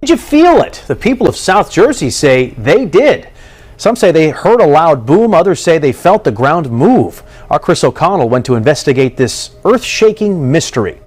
Did you feel it? The people of South Jersey say they did. Some say they heard a loud boom. Others say they felt the ground move. Our Chris O'Connell went to investigate this earth-shaking mystery.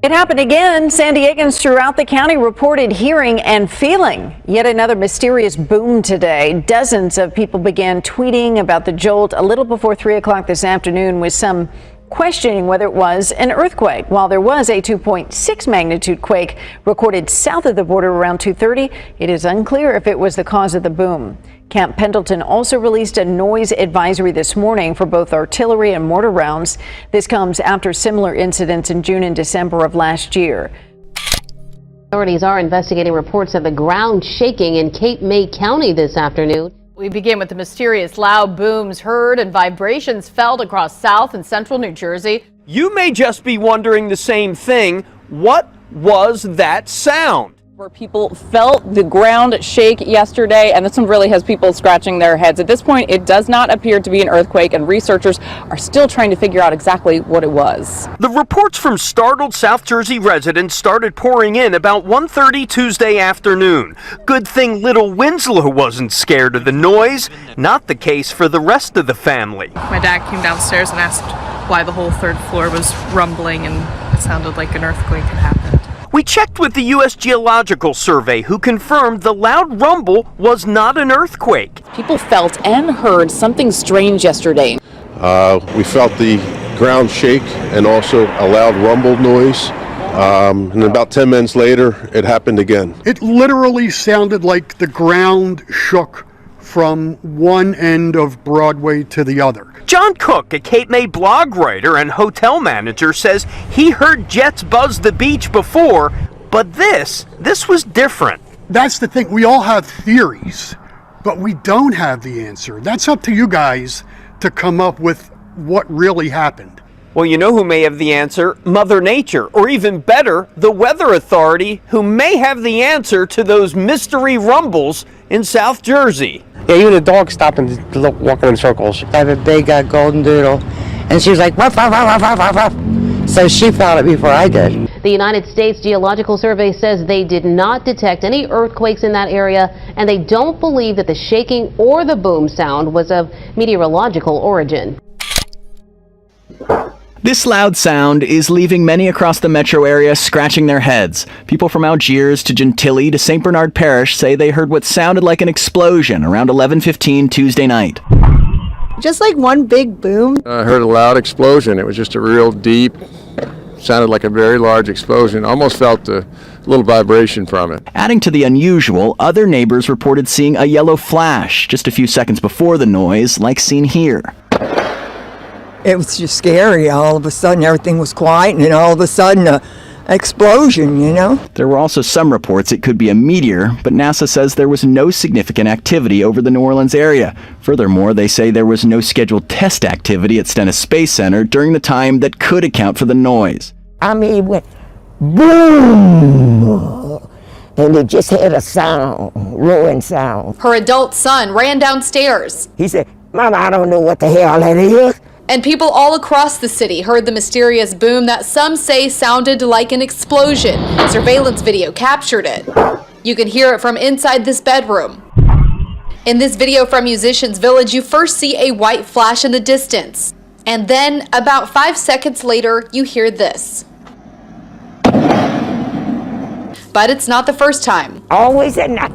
It happened again. San Diegans throughout the county reported hearing and feeling yet another mysterious boom today. Dozens of people began tweeting about the jolt a little before 3 o'clock this afternoon, with some questioning whether it was an earthquake. While there was a 2.6 magnitude quake recorded south of the border around 2:30, it is unclear if it was the cause of the boom. Camp Pendleton also released a noise advisory this morning for both artillery and mortar rounds. This comes after similar incidents in June and December of last year. Authorities are investigating reports of the ground shaking in Cape May County this afternoon. We begin with the mysterious loud booms heard and vibrations felt across South and Central New Jersey. You may just be wondering the same thing. What was that sound? Where people felt the ground shake yesterday, and this one really has people scratching their heads. At this point, it does not appear to be an earthquake, and researchers are still trying to figure out exactly what it was. The reports from startled South Jersey residents started pouring in about 1:30 Tuesday afternoon. Good thing little Winslow wasn't scared of the noise. Not the case for the rest of the family. My dad came downstairs and asked why the whole third floor was rumbling, and it sounded like an earthquake had happened. We checked with the U.S. Geological Survey, who confirmed the loud rumble was not an earthquake. People felt and heard something strange yesterday. We felt the ground shake and also a loud rumble noise. And about 10 minutes later, it happened again. It literally sounded like the ground shook from one end of Broadway to the other. John Cook, a Cape May blog writer and hotel manager, says he heard jets buzz the beach before, but this was different. That's the thing. We all have theories, but we don't have the answer. That's up to you guys to come up with what really happened. Well, you know who may have the answer? Mother Nature, or even better, the Weather Authority, who may have the answer to those mystery rumbles in South Jersey. Yeah, even the dog stopped and walking in circles. I have a big golden doodle, and she was like, ruff, ruff, ruff, ruff, ruff, ruff. So she felt it before I did. The United States Geological Survey says they did not detect any earthquakes in that area, and they don't believe that the shaking or the boom sound was of meteorological origin. This loud sound is leaving many across the metro area scratching their heads. People from Algiers to Gentilly to St. Bernard Parish say they heard what sounded like an explosion around 11:15 Tuesday night. Just like one big boom. I heard a loud explosion. It was just a real deep, sounded like a very large explosion. Almost felt a little vibration from it. Adding to the unusual, other neighbors reported seeing a yellow flash just a few seconds before the noise, like seen here. It was just scary. All of a sudden, everything was quiet, and then all of a sudden, an explosion, you know? There were also some reports it could be a meteor, but NASA says there was no significant activity over the New Orleans area. Furthermore, they say there was no scheduled test activity at Stennis Space Center during the time that could account for the noise. I mean, it went boom, and it just had a sound, roaring sound. Her adult son ran downstairs. He said, Mama, I don't know what the hell that is. And people all across the city heard the mysterious boom that some say sounded like an explosion. Surveillance video captured it. You can hear it from inside this bedroom. In this video from Musicians Village, you first see a white flash in the distance. And then, about 5 seconds later, you hear this. But it's not the first time. Always at night,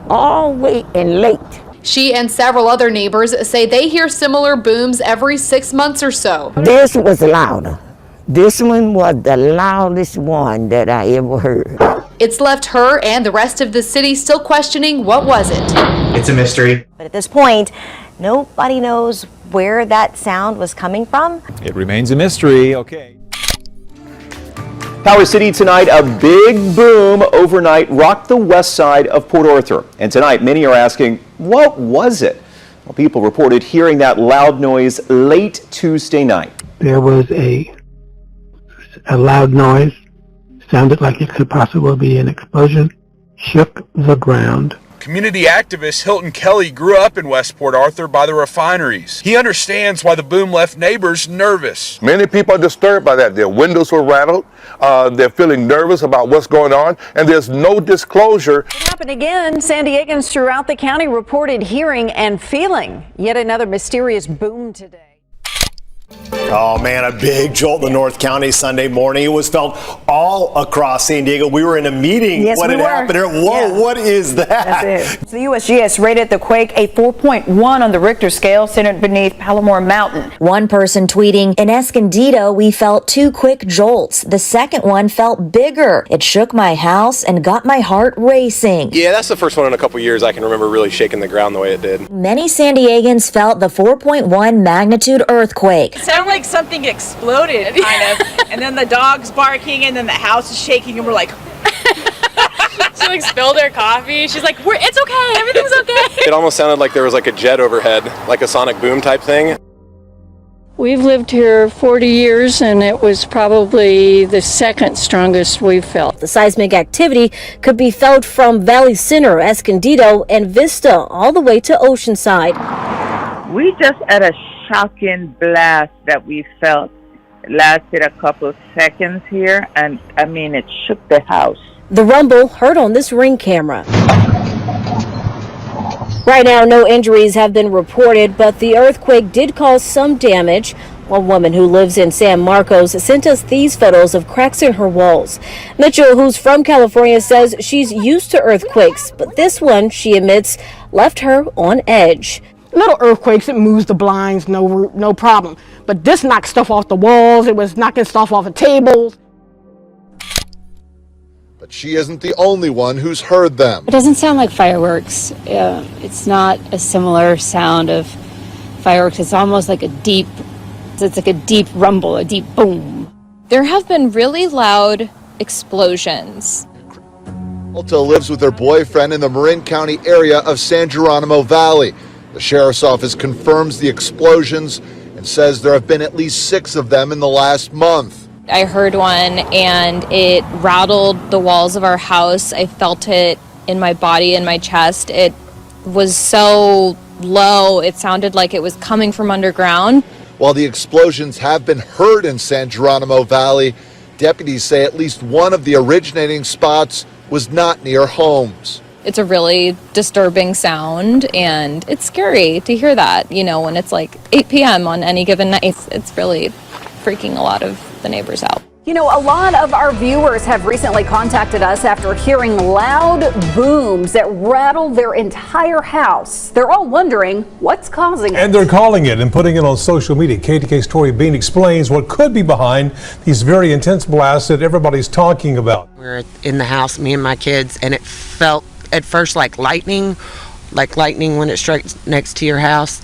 always and late. She and several other neighbors say they hear similar booms every 6 months or so. This was louder. This one was the loudest one that I ever heard. It's left her and the rest of the city still questioning what was it. It's a mystery. But at this point, nobody knows where that sound was coming from. It remains a mystery. Okay. Power City tonight, a big boom overnight rocked the west side of Port Arthur. And tonight, many are asking, what was it? Well, people reported hearing that loud noise late Tuesday night. there was a loud noise, sounded like it could possibly be an explosion, shook the ground. Community activist Hilton Kelly grew up in West Port Arthur by the refineries. He understands why the boom left neighbors nervous. Many people are disturbed by that. Their windows were rattled. They're feeling nervous about what's going on, and there's no disclosure. It happened again. San Diegans throughout the county reported hearing and feeling yet another mysterious boom today. Oh man, a big jolt in the North County Sunday morning. It was felt all across San Diego. We were in a meeting when it happened here. Whoa, what is that? That's it. The USGS rated the quake a 4.1 on the Richter scale, centered beneath Palomar Mountain. One person tweeting, "In Escondido, we felt 2 quick jolts. The second one felt bigger. It shook my house and got my heart racing." Yeah, that's the first one in a couple years I can remember really shaking the ground the way it did. Many San Diegans felt the 4.1 magnitude earthquake. It sounded like something exploded, kind of, and then the dog's barking, and then the house is shaking, and we're like... She like spilled her coffee. She's like, it's okay, everything's okay. It almost sounded like there was like a jet overhead, like a sonic boom type thing. We've lived here 40 years, and it was probably the second strongest we've felt. The seismic activity could be felt from Valley Center, Escondido, and Vista, all the way to Oceanside. We just had a shocking blast that we felt. It lasted a couple of seconds here, and I mean, it shook the house. The rumble heard on this Ring camera. Right now, no injuries have been reported, but the earthquake did cause some damage. One woman who lives in San Marcos sent us these photos of cracks in her walls. Mitchell, who's from California, says she's used to earthquakes, but this one, she admits, left her on edge. Little earthquakes, it moves the blinds, no problem. But this knocked stuff off the walls. It was knocking stuff off of tables. But she isn't the only one who's heard them. It doesn't sound like fireworks. It's not a similar sound of fireworks. It's almost like it's like a deep rumble, a deep boom. There have been really loud explosions. Alta lives with her boyfriend in the Marin County area of San Geronimo Valley. The sheriff's office confirms the explosions and says there have been at least 6 of them in the last month. I heard one and it rattled the walls of our house. I felt it in my body and my chest. It was so low, it sounded like it was coming from underground. While the explosions have been heard in San Geronimo Valley, deputies say at least one of the originating spots was not near homes. It's a really disturbing sound, and it's scary to hear that, when it's like 8 p.m. on any given night. It's really freaking a lot of the neighbors out. A lot of our viewers have recently contacted us after hearing loud booms that rattled their entire house. They're all wondering what's causing it. And they're calling it and putting it on social media. KTK's Tori Bean explains what could be behind these very intense blasts that everybody's talking about. We're in the house, me and my kids, and it felt at first like lightning when it strikes next to your house.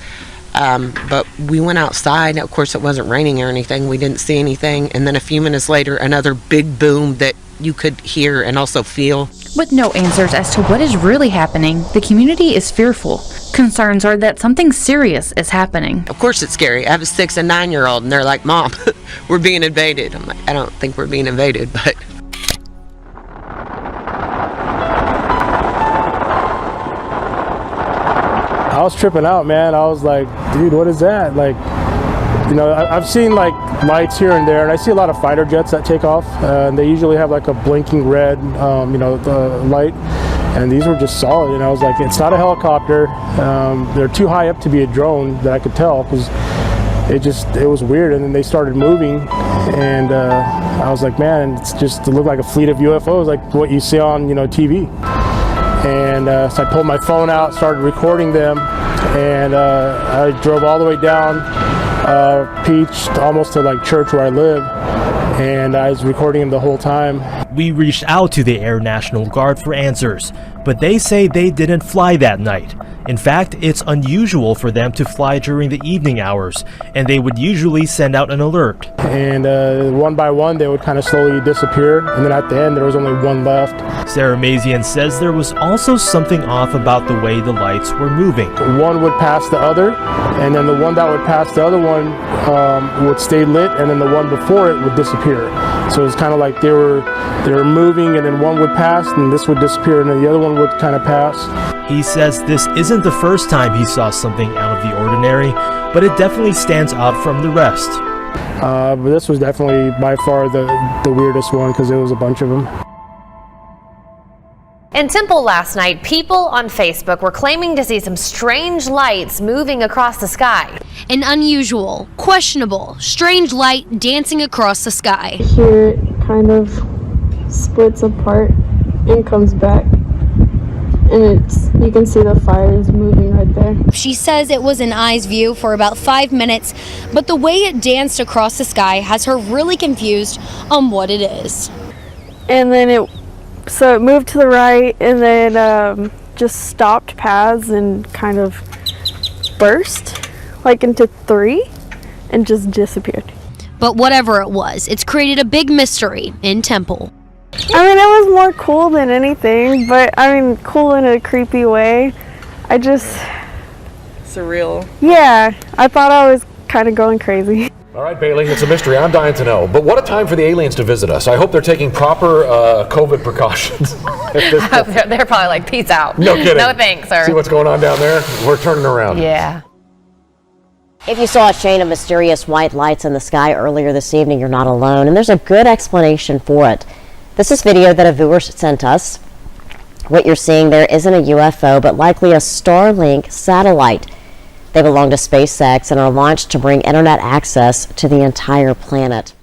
But we went outside. Of course, it wasn't raining or anything. We didn't see anything. And then a few minutes later, another big boom that you could hear and also feel. With no answers as to what is really happening, the community is fearful. Concerns are that something serious is happening. Of course it's scary. I have a 6 and 9-year-old, and they're like, "Mom, we're being invaded." I'm like, I don't think we're being invaded, but... I was tripping out, man. I was like, dude, what is that? Like, I've seen like lights here and there, and I see a lot of fighter jets that take off, and they usually have like a blinking red, the light, and these were just solid. And I was like, it's not a helicopter. They're too high up to be a drone, that I could tell, because it was weird. And then they started moving, and I was like, man, it looked like a fleet of UFOs, like what you see on TV. And so I pulled my phone out, started recording them, and I drove all the way down Peach, almost to like church where I live, and I was recording them the whole time. We reached out to the Air National Guard for answers, but they say they didn't fly that night. In fact, it's unusual for them to fly during the evening hours, and they would usually send out an alert. And one by one, they would kind of slowly disappear, and then at the end, there was only one left. Sarah Mazian says there was also something off about the way the lights were moving. One would pass the other, and then the one that would pass the other one would stay lit, and then the one before it would disappear. So it was kind of like they were moving, and then one would pass, and this would disappear, and then the other one would kind of pass. He says this isn't the first time he saw something out of the ordinary, but it definitely stands out from the rest. But this was definitely by far the weirdest one because there was a bunch of them. In Temple last night, people on Facebook were claiming to see some strange lights moving across the sky. An unusual, questionable, strange light dancing across the sky. Here it kind of splits apart and comes back. And you can see the fires moving right there. She says it was an eye's view for about 5 minutes, but the way it danced across the sky has her really confused on what it is. And then it moved to the right and then just stopped paths and kind of burst like into 3 and just disappeared. But whatever it was, it's created a big mystery in Temple. I mean, it was more cool than anything, but I mean, cool in a creepy way. Surreal. Yeah, I thought I was kind of going crazy. All right, Bailey, it's a mystery. I'm dying to know. But what a time for the aliens to visit us. I hope they're taking proper COVID precautions. They're probably like, peace out. No kidding. No thanks, sir. See what's going on down there? We're turning around. Yeah. If you saw a chain of mysterious white lights in the sky earlier this evening, you're not alone, and there's a good explanation for it. This is video that a viewer sent us. What you're seeing there isn't a UFO, but likely a Starlink satellite. They belong to SpaceX and are launched to bring internet access to the entire planet.